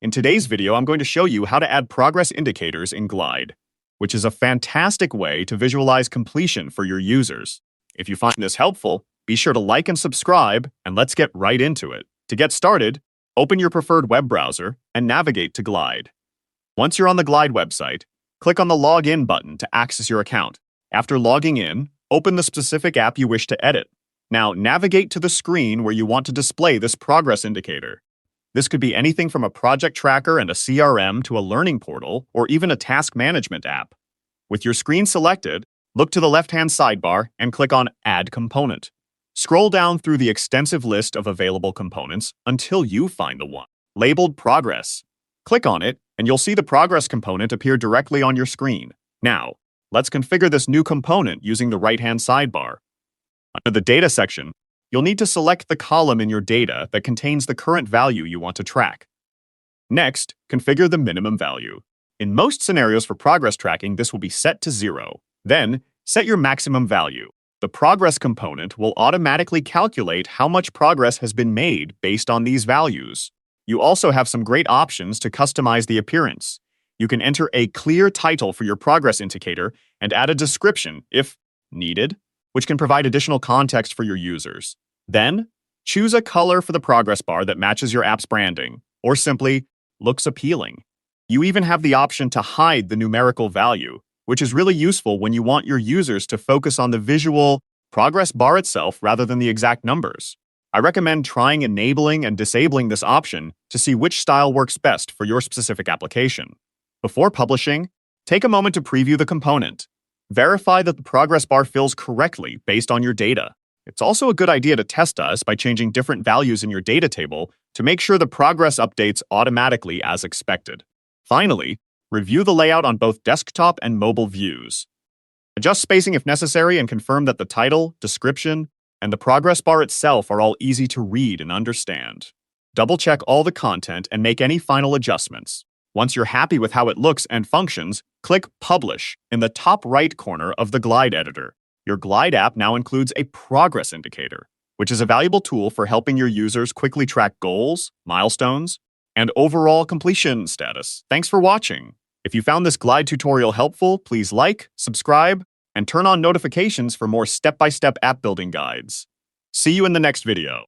In today's video, I'm going to show you how to add progress indicators in Glide, which is a fantastic way to visualize completion for your users. If you find this helpful, be sure to like and subscribe, and let's get right into it. To get started, open your preferred web browser and navigate to Glide. Once you're on the Glide website, click on the Login button to access your account. After logging in, open the specific app you wish to edit. Now, navigate to the screen where you want to display this progress indicator. This could be anything from a project tracker and a CRM to a learning portal or even a task management app. With your screen selected, look to the left-hand sidebar and click on Add Component. Scroll down through the extensive list of available components until you find the one labeled Progress. Click on it, and you'll see the Progress component appear directly on your screen. Now, let's configure this new component using the right-hand sidebar. Under the Data section, you'll need to select the column in your data that contains the current value you want to track. Next, configure the minimum value. In most scenarios for progress tracking, this will be set to 0. Then, set your maximum value. The Progress component will automatically calculate how much progress has been made based on these values. You also have some great options to customize the appearance. You can enter a clear title for your progress indicator and add a description, if needed, which can provide additional context for your users. Then, choose a color for the progress bar that matches your app's branding, or simply looks appealing. You even have the option to hide the numerical value, which is really useful when you want your users to focus on the visual progress bar itself rather than the exact numbers. I recommend trying enabling and disabling this option to see which style works best for your specific application. Before publishing, take a moment to preview the component. Verify that the progress bar fills correctly based on your data. It's also a good idea to test us by changing different values in your data table to make sure the progress updates automatically as expected. Finally, review the layout on both desktop and mobile views. Adjust spacing if necessary and confirm that the title, description, and the progress bar itself are all easy to read and understand. Double-check all the content and make any final adjustments. Once you're happy with how it looks and functions, click Publish in the top right corner of the Glide editor. Your Glide app now includes a progress indicator, which is a valuable tool for helping your users quickly track goals, milestones, and overall completion status. Thanks for watching. If you found this Glide tutorial helpful, please like, subscribe, and turn on notifications for more step-by-step app building guides. See you in the next video.